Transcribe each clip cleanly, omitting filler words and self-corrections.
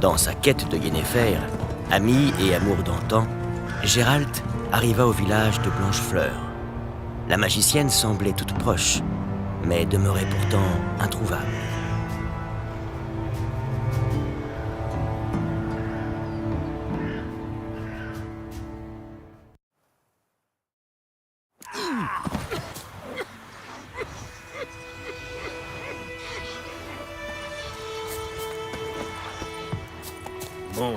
Dans sa quête de Yennefer, ami et amour d'antan, Geralt arriva au village de Blanchefleur. La magicienne semblait toute proche, mais demeurait pourtant introuvable. Bon.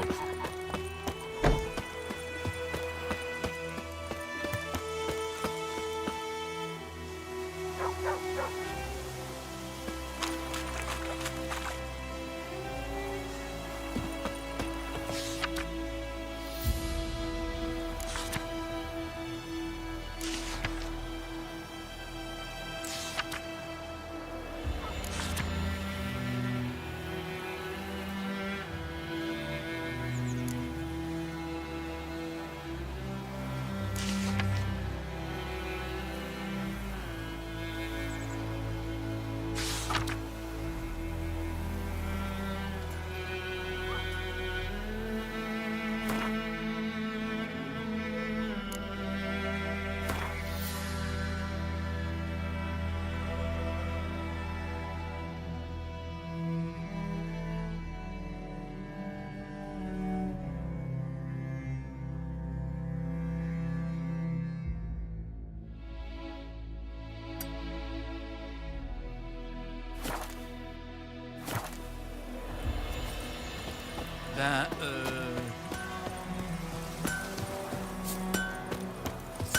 Ben,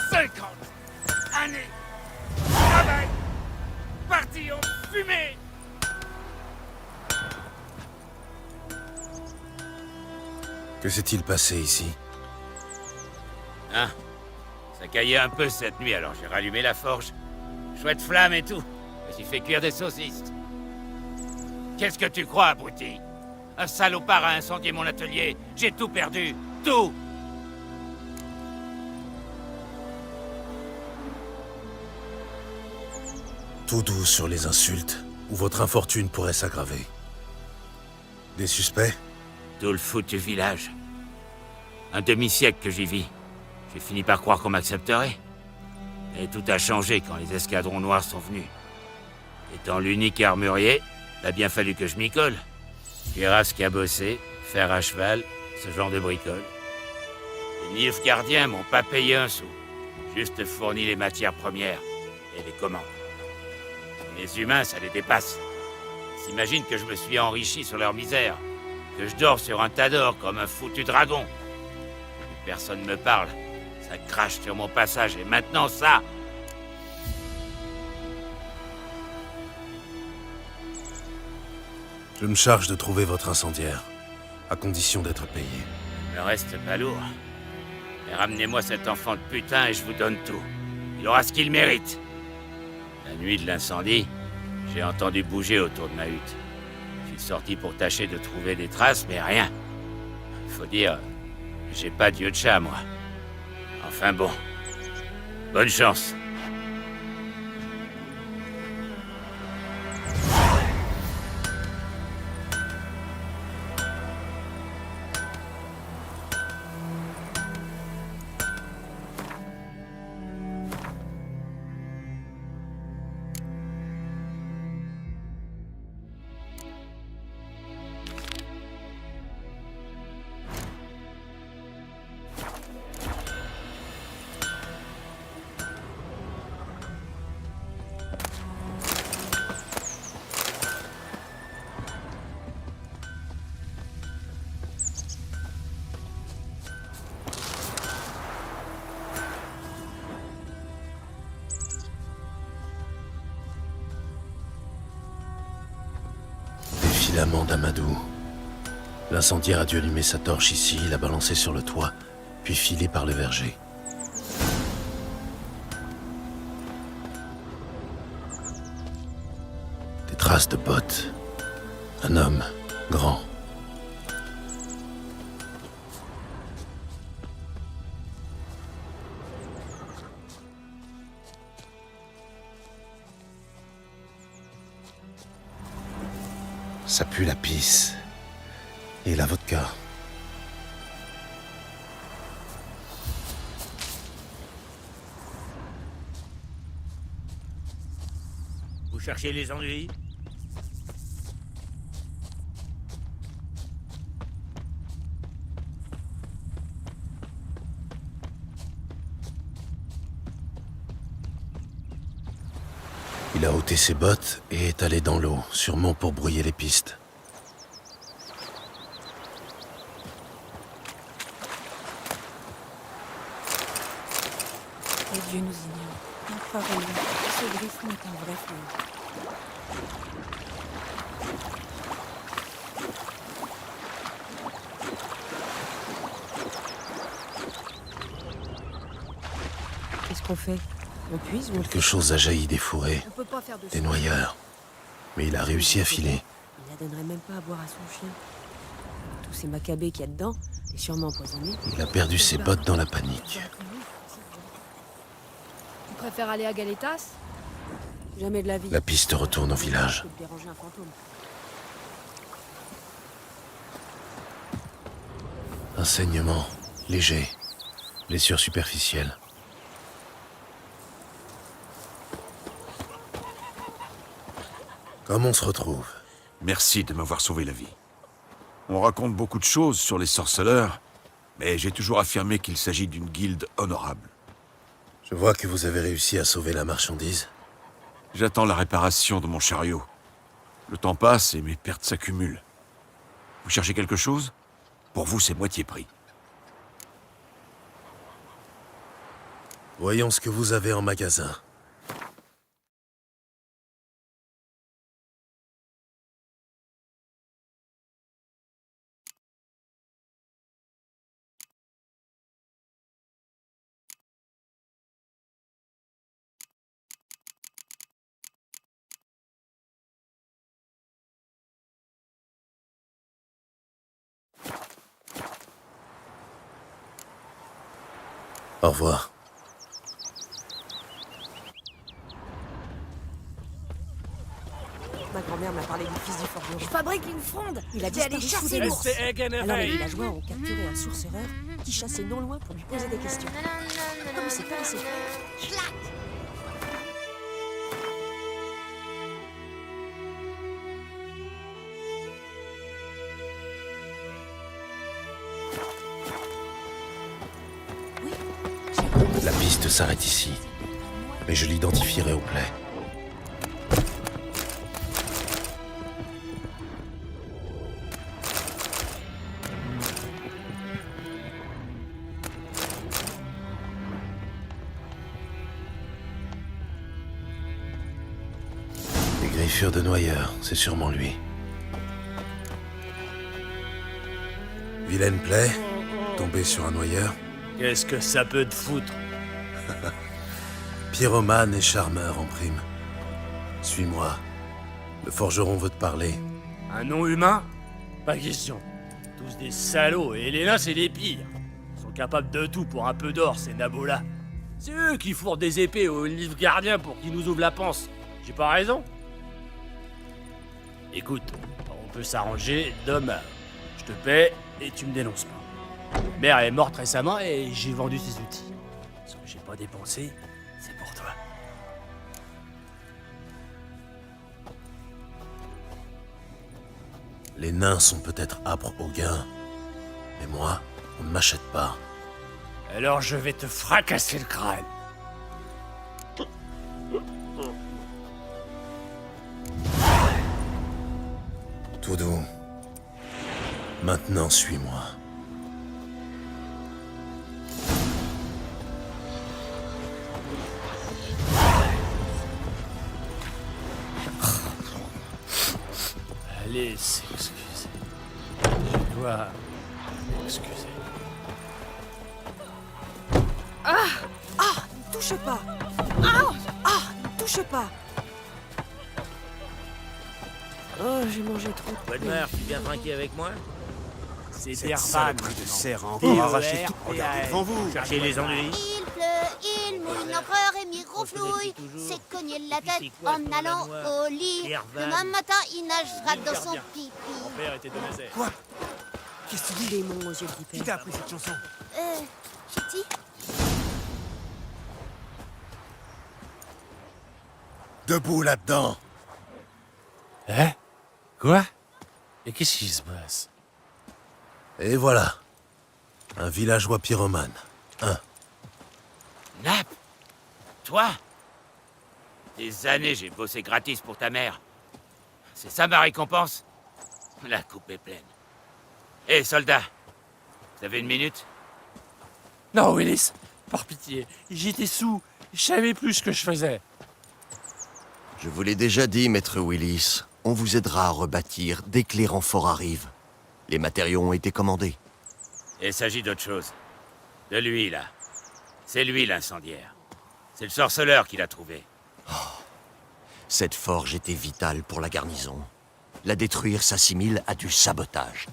50 années travail parti en fumée. Que s'est-il passé ici? Hein? Ça caillait un peu cette nuit, alors j'ai rallumé la forge. Chouette flamme et tout. Je me suis fait cuire des saucisses. Qu'est-ce que tu crois, abruti? Un salopard a incendié mon atelier. J'ai tout perdu. Tout! Tout doux sur les insultes, ou votre infortune pourrait s'aggraver. Des suspects? Tout le foutu village. Un demi-siècle que j'y vis. J'ai fini par croire qu'on m'accepterait. Et tout a changé quand les escadrons noirs sont venus. Étant l'unique armurier, il a bien fallu que je m'y colle. Cuirasse cabossée, fer à cheval, ce genre de bricole. Les Nilfgaardiens m'ont pas payé un sou. Juste fourni les matières premières et les commandes. Et les humains, ça les dépasse. Ils s'imaginent que je me suis enrichi sur leur misère. Que je dors sur un tas d'or comme un foutu dragon. Plus personne me parle. Ça crache sur mon passage et maintenant ça. Je me charge de trouver votre incendiaire, à condition d'être payé. Il me reste pas lourd. Mais ramenez-moi cet enfant de putain et je vous donne tout. Il aura ce qu'il mérite. La nuit de l'incendie, j'ai entendu bouger autour de ma hutte. Je suis sorti pour tâcher de trouver des traces, mais rien. Faut dire, j'ai pas d'yeux de chat, moi. Enfin bon. Bonne chance. Filaments d'Amadou. L'incendiaire a dû allumer sa torche ici, la balancer sur le toit, puis filer par le verger. Des traces de bottes. Un homme, grand. Ça pue la pisse. Et la vodka. Vous cherchez les ennuis? Il a ôté ses bottes et est allé dans l'eau, sûrement pour brouiller les pistes. Et Dieu nous ignore. Un parole, ce griffon est un vrai fou. Qu'est-ce qu'on fait? On puise ou on Quelque chose a jailli des fourrés, On peut pas faire de des ça. noyeurs. Mais il a réussi à filer. Il la donnerait même pas à boire à son chien. Tous ces macabées qu'il y a dedans, est sûrement empoisonné. Il a perdu ses bottes dans la panique. Tu préfères aller à Galetas? Jamais de la vie. La piste retourne au village. Je peux déranger un fantôme. Un saignement, léger. Blessure superficielle. Comment on se retrouve? Merci de m'avoir sauvé la vie. On raconte beaucoup de choses sur les sorceleurs, mais j'ai toujours affirmé qu'il s'agit d'une guilde honorable. Je vois que vous avez réussi à sauver la marchandise. J'attends la réparation de mon chariot. Le temps passe et mes pertes s'accumulent. Vous cherchez quelque chose? Pour vous, c'est moitié prix. Voyons ce que vous avez en magasin. Au revoir. Ma grand-mère m'a parlé du fils du Je forgeron. fabrique une fronde. Il a Je vais aller disparu sous chasser des l'ours. bourses. Alors les villageois ont capturé un sourcereur qui chassait non loin pour lui poser des questions. Comme il s'est pas laissé faire. Oui, j'ai rencontré La piste s'arrête ici, mais je l'identifierai au plaid. Les griffures de noyeur, c'est sûrement lui. Vilaine plaie, tombée sur un noyeur. Qu'est-ce que ça peut te foutre? Pyromane et charmeur en prime. Suis-moi. Le forgeron veut te parler. Un nom humain? Pas question. Tous des salauds, et les nains, c'est les pires. Ils sont capables de tout pour un peu d'or, ces nabos-là. C'est eux qui fourrent des épées aux livres gardiens pour qu'ils nous ouvrent la panse. J'ai pas raison? Écoute, on peut s'arranger, Dom. Je te paie et tu me dénonces pas. Mère est morte récemment et j'ai vendu ses outils. Ce que j'ai pas dépensé, c'est pour toi. Les nains sont peut-être âpres au gain, mais moi, on ne m'achète pas. Alors je vais te fracasser le crâne. Tout doux. Maintenant, suis-moi. Allez s'excuser. Je dois m'excuser. touche pas. Touche pas. Oh, j'ai mangé trop. Bodmer, tu viens trinquer avec moi? C'est Cette Dervan. saloperie de serre a encore arraché tout. Regardez devant vous. Cherchez les ennuis? Il pleut, il mouille, l'empereur émir ronflouille, s'est cogné la tête en allant au lit. Demain matin, il nagera dans son pipi. Mon père était de Nazaire. Quoi? Qu'est-ce que tu dis? Démon aux yeux Qui d'hyper. t'a appris cette chanson? Kitty? Debout là-dedans. Hein? Quoi? Et qu'est-ce qui se passe? Et voilà. Un villageois pyromane. Nap? Toi? Des années, j'ai bossé gratis pour ta mère. C'est ça ma récompense? La coupe est pleine. Hé, soldat, vous avez une minute? Non, Willis, par pitié, j'étais sous, je savais plus ce que je faisais. Je vous l'ai déjà dit, maître Willis. On vous aidera à rebâtir dès que les renforts arrivent. Les matériaux ont été commandés. Il s'agit d'autre chose. De lui, là. C'est lui l'incendiaire. C'est le sorceleur qui l'a trouvé. Cette forge était vitale pour la garnison. La détruire s'assimile à du sabotage.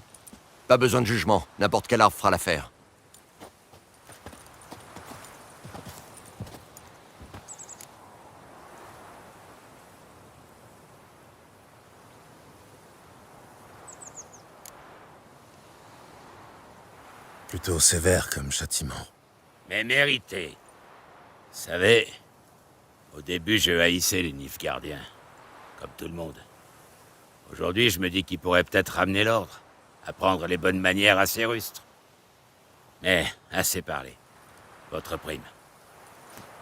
Pas besoin de jugement, n'importe quel arbre fera l'affaire. Plutôt sévère comme châtiment. Mais mérité. Vous savez, au début, je haïssais les Nilfgaardiens. Comme tout le monde. Aujourd'hui, je me dis qu'ils pourraient peut-être ramener l'ordre. Apprendre les bonnes manières à ces rustres. Mais, assez parlé. Votre prime.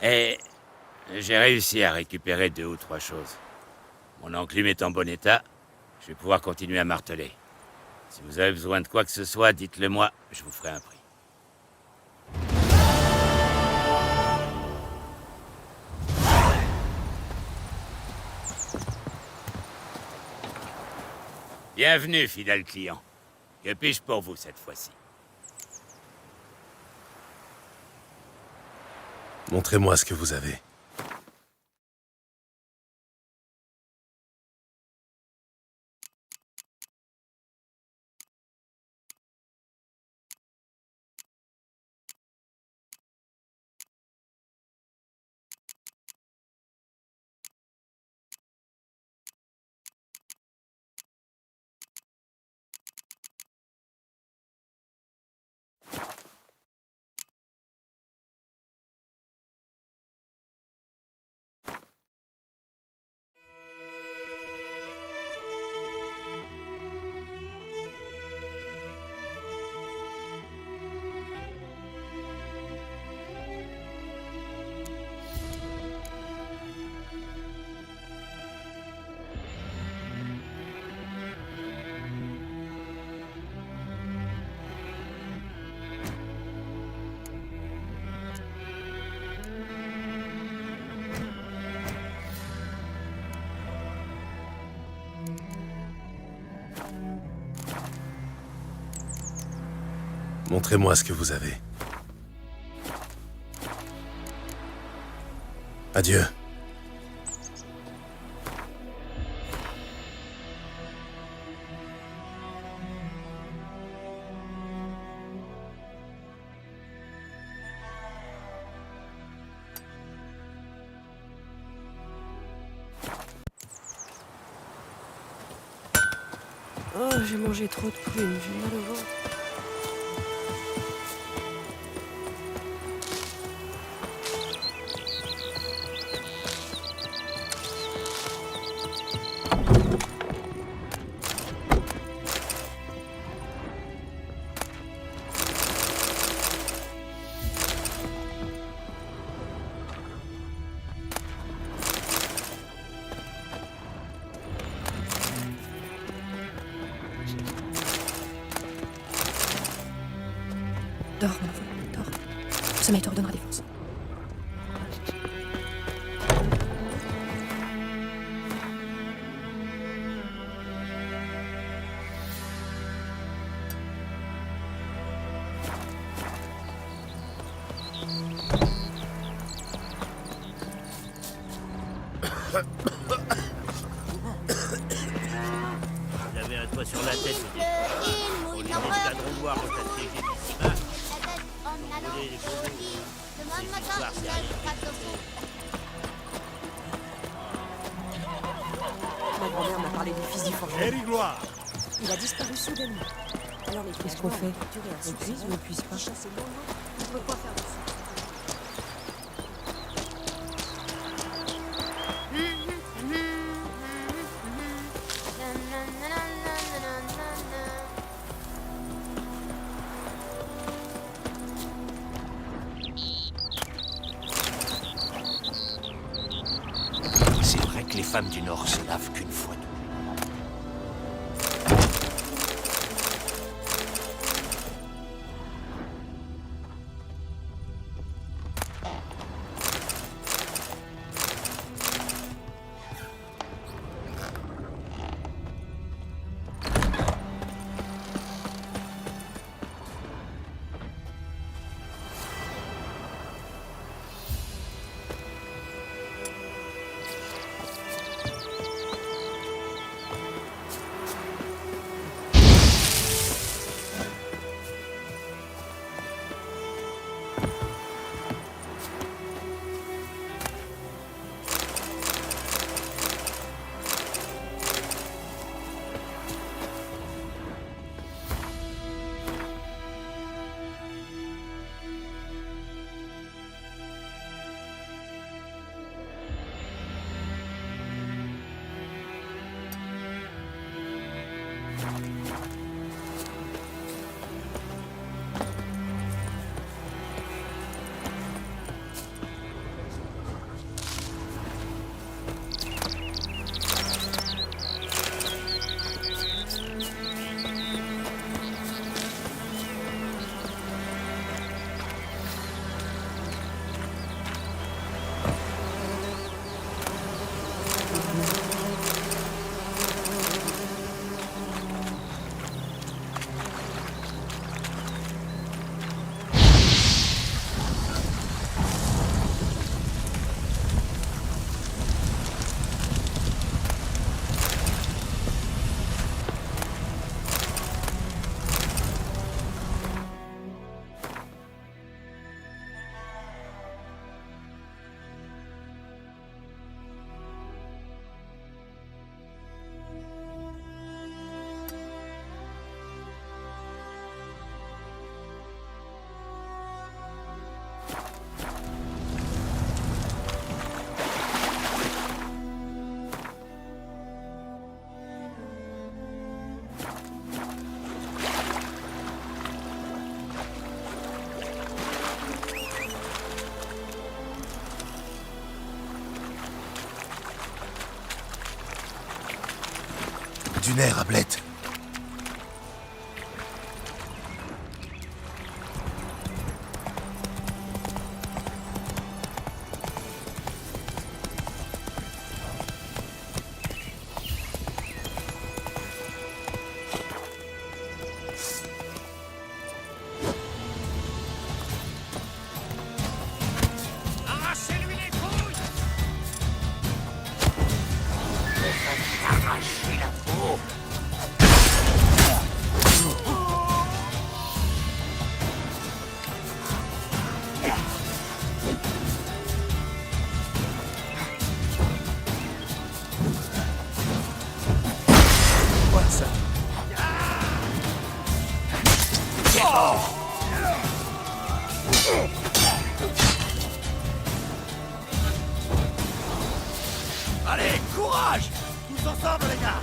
Et j'ai réussi à récupérer 2 ou 3 choses. Mon enclume est en bon état. Je vais pouvoir continuer à marteler. Si vous avez besoin de quoi que ce soit, dites-le moi, je vous ferai un prix. Bienvenue, fidèle client. Que puis-je pour vous cette fois-ci? Montrez-moi ce que vous avez. Montrez-moi ce que vous avez. Adieu. Oh, j'ai mangé trop de prunes, j'ai mal au ventre. Dors, mon enfant, dors. Le sommeil te redonnera des forces. Vous avez un toit sur la tête, Le il mouille l'empereur. cadrons noirs ont assiégé d'ici bas. La tête en allant. Maudit. Demain matin, tu n'arriveras pas au bout. Ma grand-mère m'a parlé du fils du forgeron. Hérigloire! Il a disparu soudainement. Alors les Qu'est-ce qu'on fait? capturés un On puise source ou on puise pas? qui chassait non loin pour ne pas faire de fou. C'est vrai que les femmes du Nord se lavent qu'une fois de Du nerf, Ablette. Arrachez-lui les couilles! Arrachez la peau! Quoi ça? Allez, courage! Tous ensemble, les gars!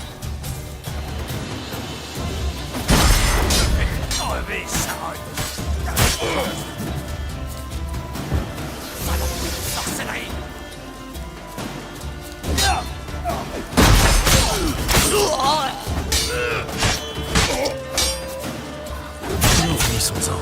Crevez, Saron! Sorcellerie! Finissons-en.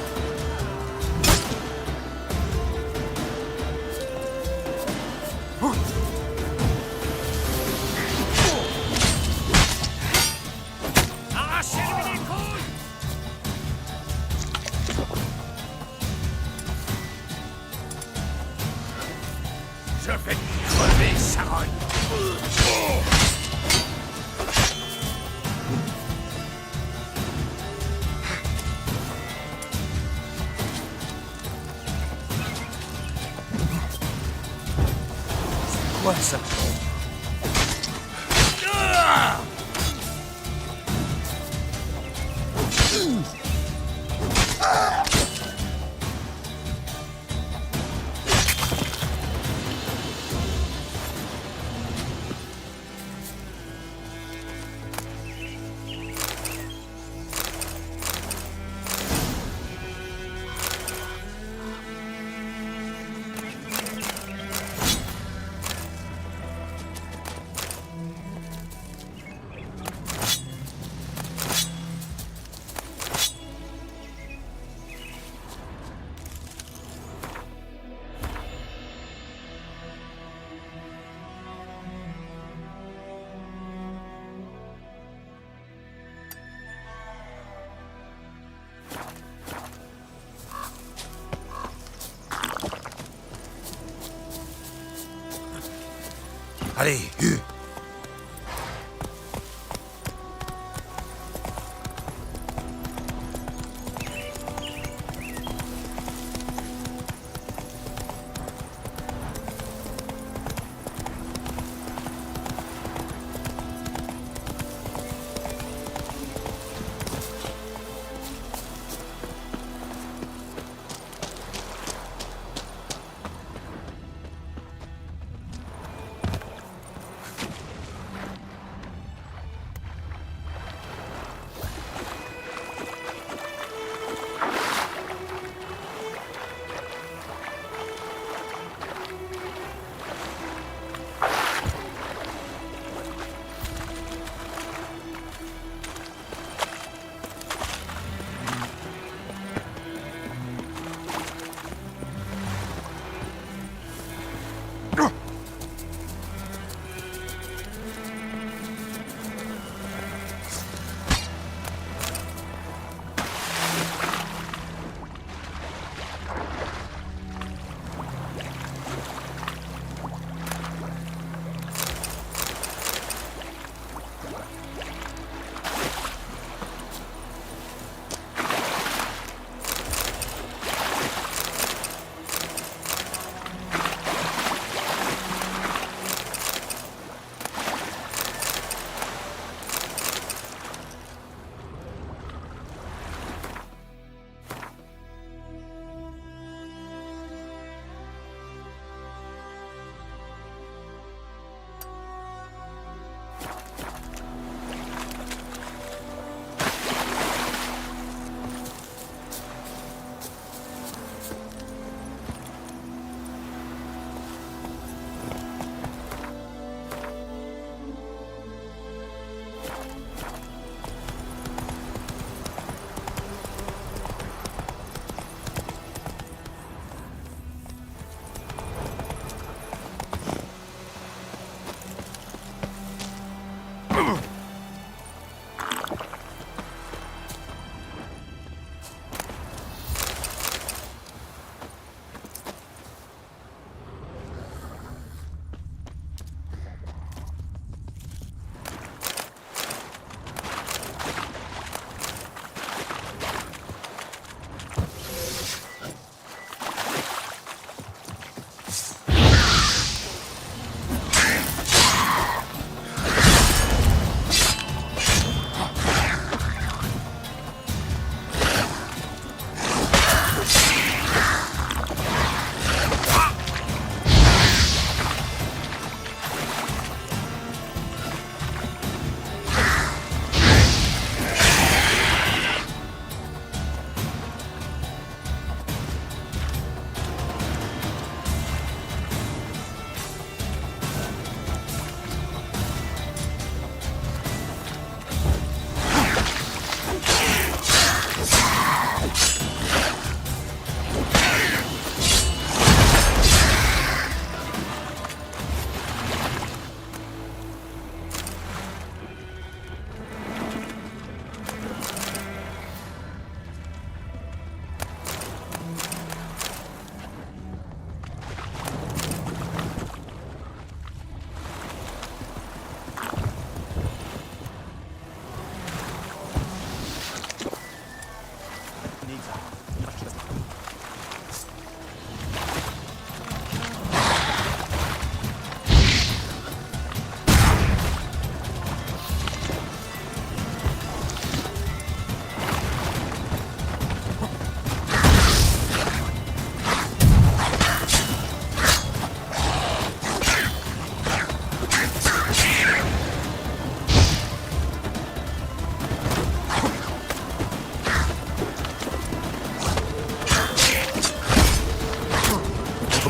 Arrachez-lui les couilles! Je vais crever, Saron! Quoi ça? Allez, Hugh.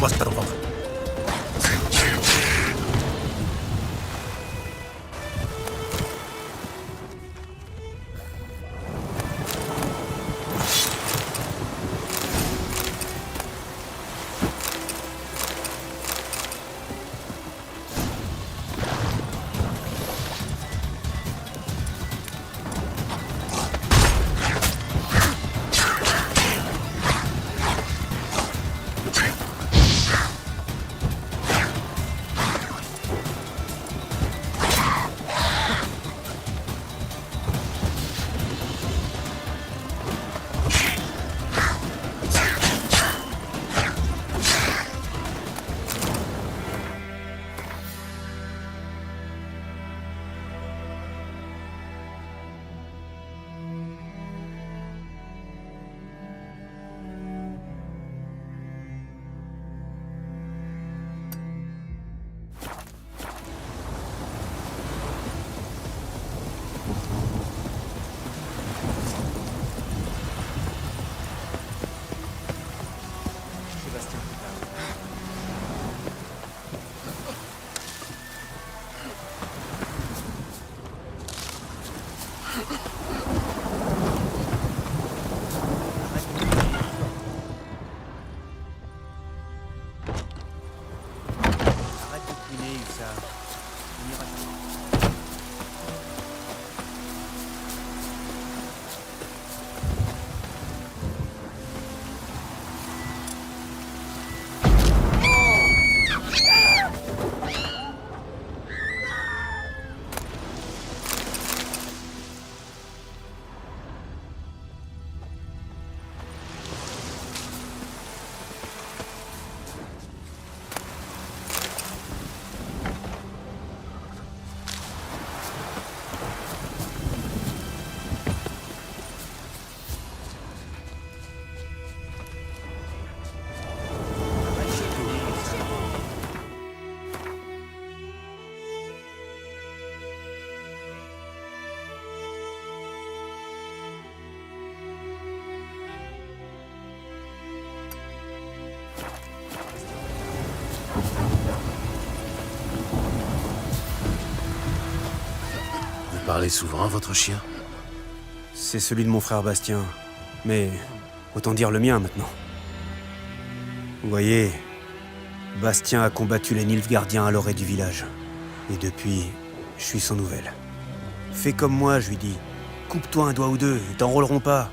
вас порвал. Vous parlez souvent à votre chien? C'est celui de mon frère Bastien. Mais autant dire le mien maintenant. Vous voyez, Bastien a combattu les Nilfgaardiens à l'orée du village. Et depuis, je suis sans nouvelles. Fais comme moi, je lui dis. Coupe-toi un doigt ou deux, ils t'enrôleront pas.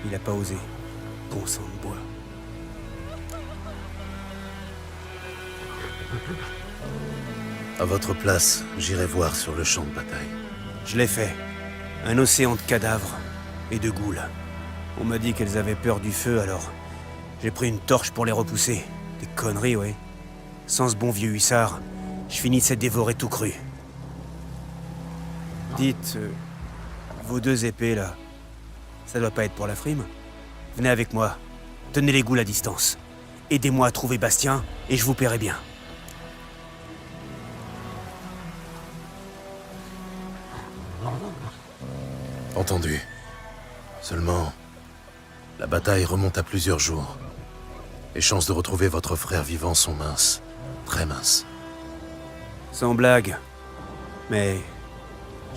Il a pas osé. Bon sang de bois. À votre place, j'irai voir sur le champ de bataille. Je l'ai fait. Un océan de cadavres et de goules. On m'a dit qu'elles avaient peur du feu, alors j'ai pris une torche pour les repousser. Des conneries, ouais. Sans ce bon vieux hussard, je finissais dévoré tout cru. Dites, vos deux épées, là, ça doit pas être pour la frime? Venez avec moi. Tenez les goules à distance. Aidez-moi à trouver Bastien, et je vous paierai bien. Entendu. Seulement, la bataille remonte à plusieurs jours. Les chances de retrouver votre frère vivant sont minces. Très minces. Sans blague. Mais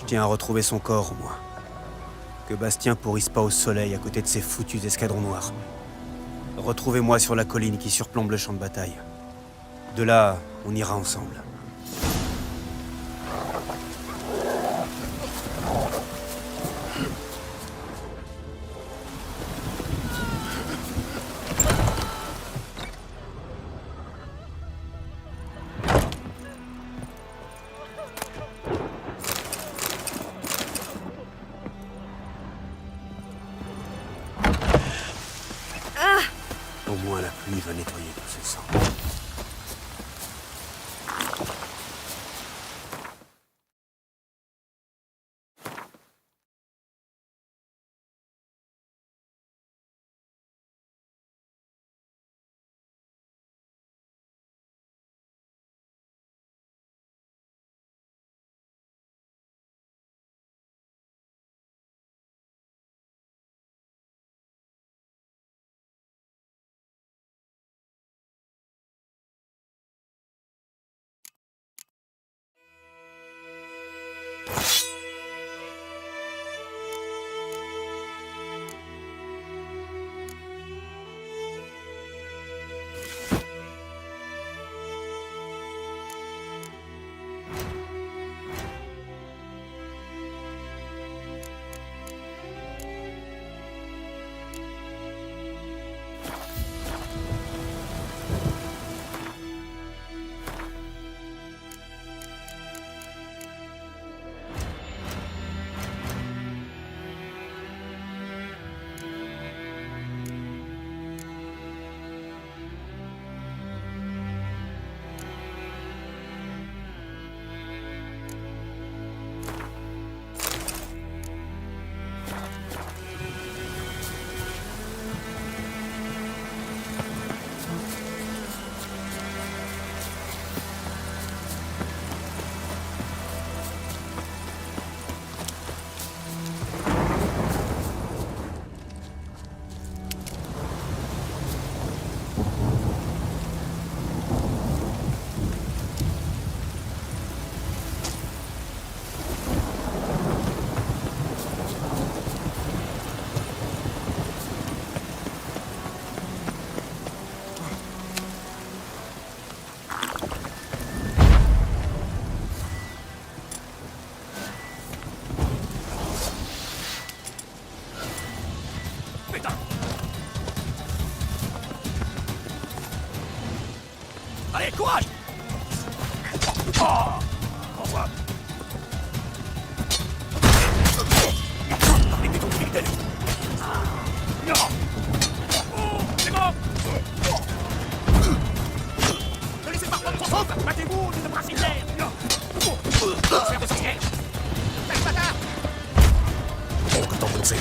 je tiens à retrouver son corps, au moins. Que Bastien pourrisse pas au soleil à côté de ces foutus escadrons noirs. Retrouvez-moi sur la colline qui surplombe le champ de bataille. De là, on ira ensemble. Au moins la pluie va nettoyer tout ce sang. putain! Allez, courage! Oh! Envoie! Avec des tours militaires! Non! Oh! C'est bon! Ne laissez pas prendre trop faute! Battez-vous, c'est de principales! Chef de sorcière! Faites bâtard! Oh, que t'en pensez?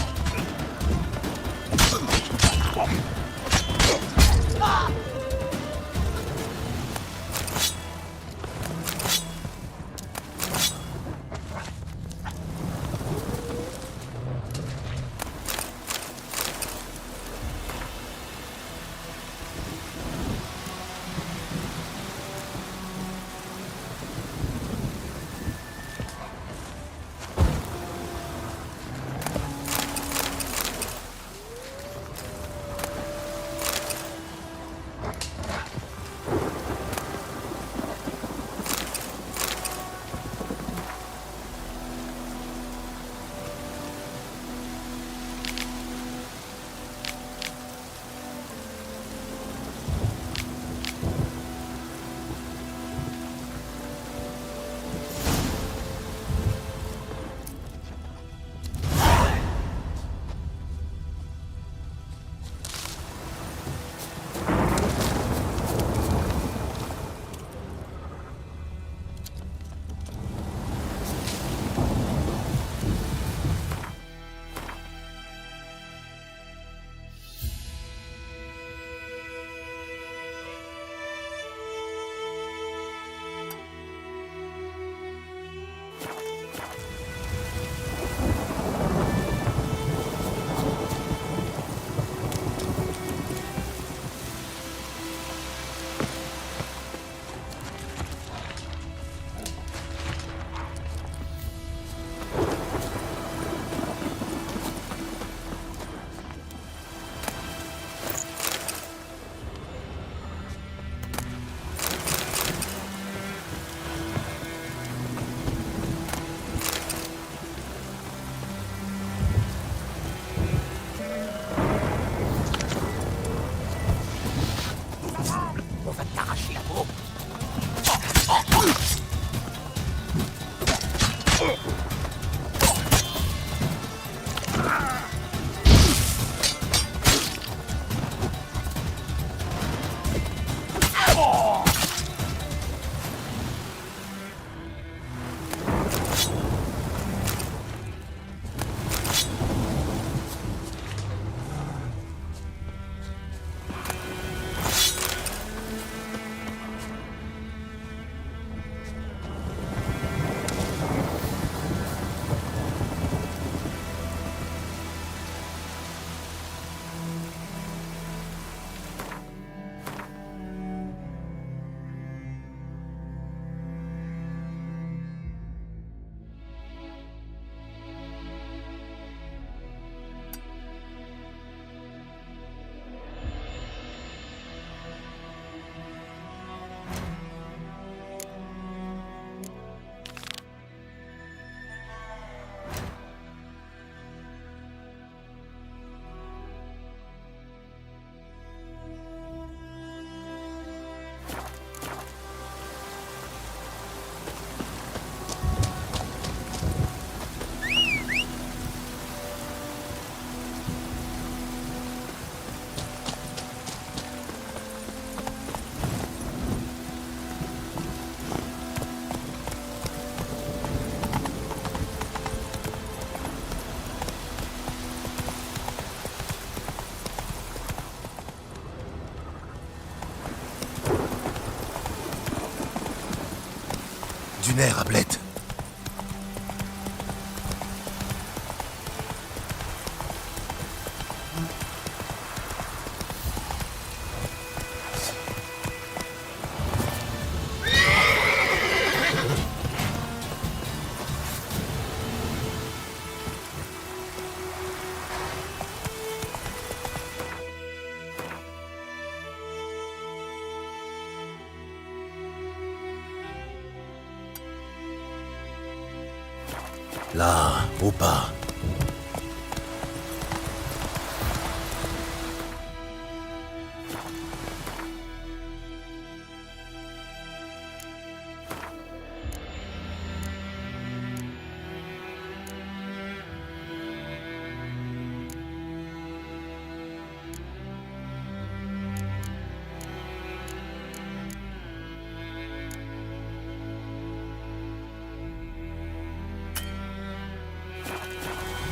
Du nerf, Ablette. Là, au pas.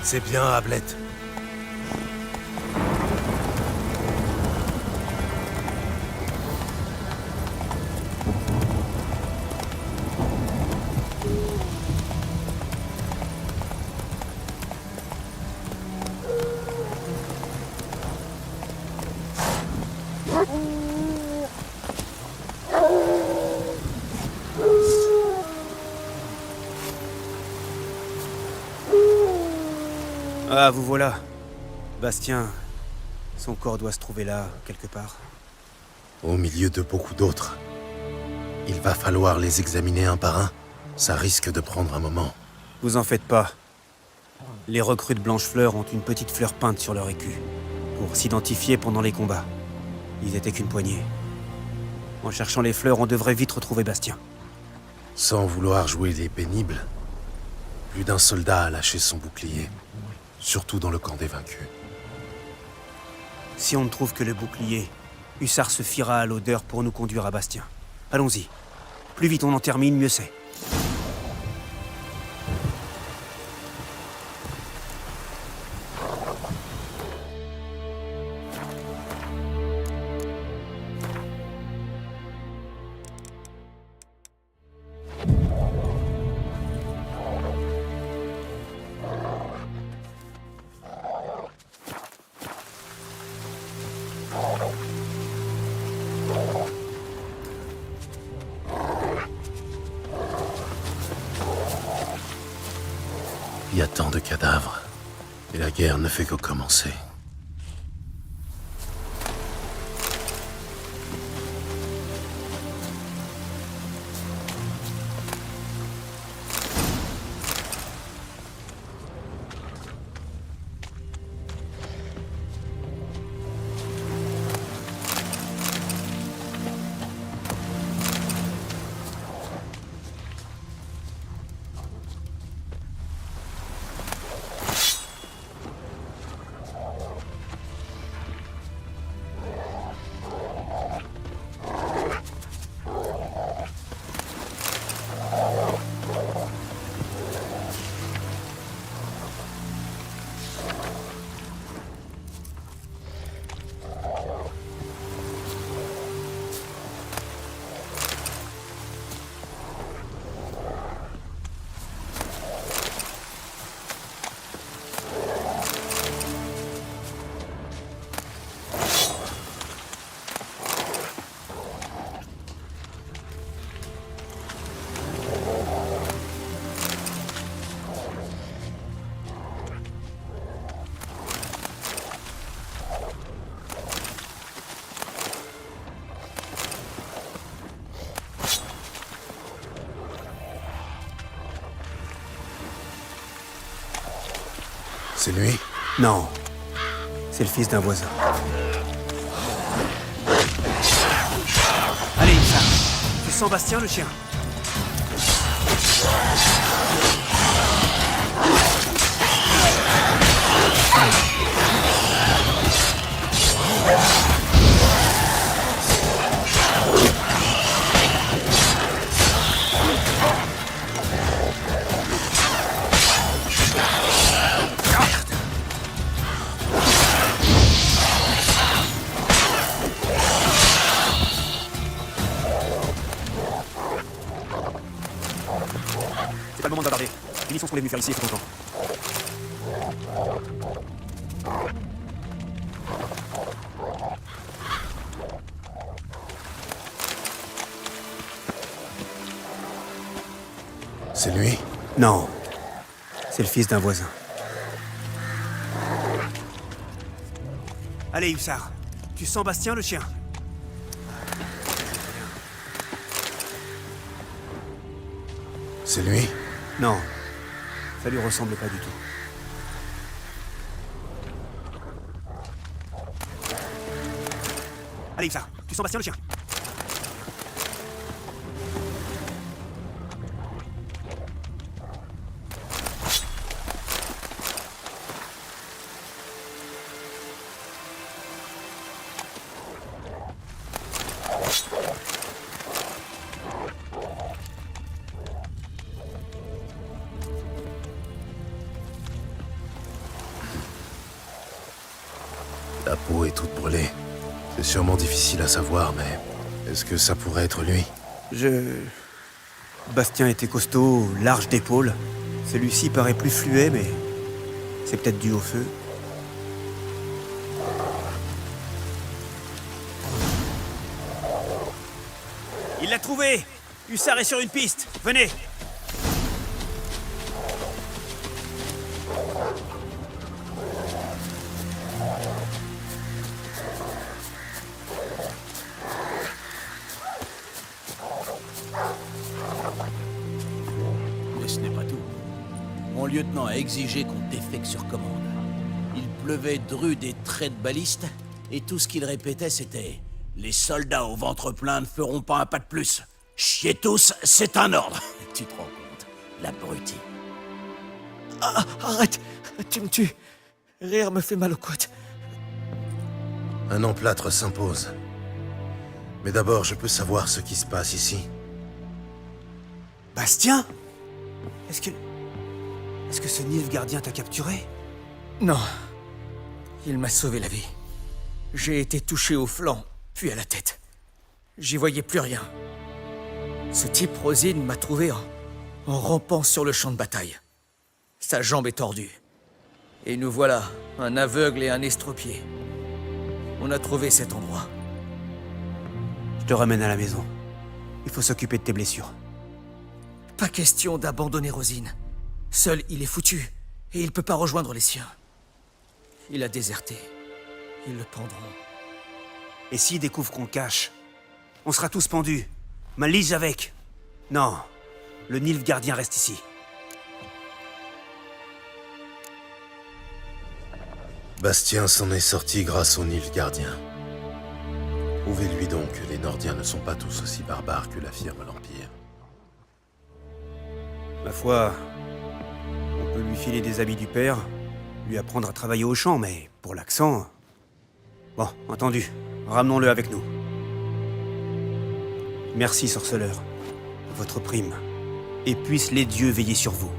C'est bien, Ablette. Ah, vous voilà. Bastien, son corps doit se trouver là, quelque part. Au milieu de beaucoup d'autres. Il va falloir les examiner un par un. Ça risque de prendre un moment. Vous en faites pas. Les recrues de Blanchefleur ont une petite fleur peinte sur leur écu, pour s'identifier pendant les combats. Ils étaient qu'une poignée. En cherchant les fleurs, on devrait vite retrouver Bastien. Sans vouloir jouer les pénibles, plus d'un soldat a lâché son bouclier. Surtout dans le camp des vaincus. Si on ne trouve que le bouclier, Hussard se fiera à l'odeur pour nous conduire à Bastien. Allons-y. Plus vite on en termine, mieux c'est. Il y a tant de cadavres. Et la guerre ne fait que commencer. C'est lui? Non. C'est le fils d'un voisin. Allez, Hussard. Tu sens Bastien, le chien? C'est pas le moment de bavarder. Finissons ce qu'on est venu faire ici, c'est content. C'est lui? Non. C'est le fils d'un voisin. Allez, Hussard. Tu sens Bastien, le chien? C'est lui? Non. Ça lui ressemble pas du tout. Allez, Hussard. Tu sens Bastien, le chien? toute brûlée. C'est sûrement difficile à savoir, mais est-ce que ça pourrait être lui? Bastien était costaud, large d'épaules. Celui-ci paraît plus fluet, mais c'est peut-être dû au feu. Il l'a trouvé! Hussard est sur une piste! Venez! Mais ce n'est pas tout. Mon lieutenant a exigé qu'on défecte sur commande. Il pleuvait dru des traits de baliste, et tout ce qu'il répétait, c'était « Les soldats au ventre plein ne feront pas un pas de plus. Chiez tous, c'est un ordre !» Tu te rends compte, l'abruti. Ah, arrête! Tu me tues. Rire me fait mal aux côtes. Un emplâtre s'impose. Mais d'abord, je peux savoir ce qui se passe ici. Bastien? Est-ce que ce Nilfgaardien t'a capturé? Non. Il m'a sauvé la vie. J'ai été touché au flanc, puis à la tête. J'y voyais plus rien. Ce type Rosine m'a trouvé en rampant sur le champ de bataille. Sa jambe est tordue. Et nous voilà, un aveugle et un estropié. On a trouvé cet endroit. Je te ramène à la maison. Il faut s'occuper de tes blessures. Pas question d'abandonner Rosine. Seul, il est foutu, et il peut pas rejoindre les siens. Il a déserté. Ils le pendront. Et s'ils découvrent qu'on le cache? On sera tous pendus. Malise avec. Non, le Nilfgaardien reste ici. Bastien s'en est sorti grâce au Nilfgaardien. Prouvez-lui donc que les Nordiens ne sont pas tous aussi barbares que l'affirme l'Empire. Ma foi, on peut lui filer des habits du père, lui apprendre à travailler au champ, mais pour l'accent... Bon, entendu, ramenons-le avec nous. Merci, sorceleur. Votre prime. Et puissent les dieux veiller sur vous.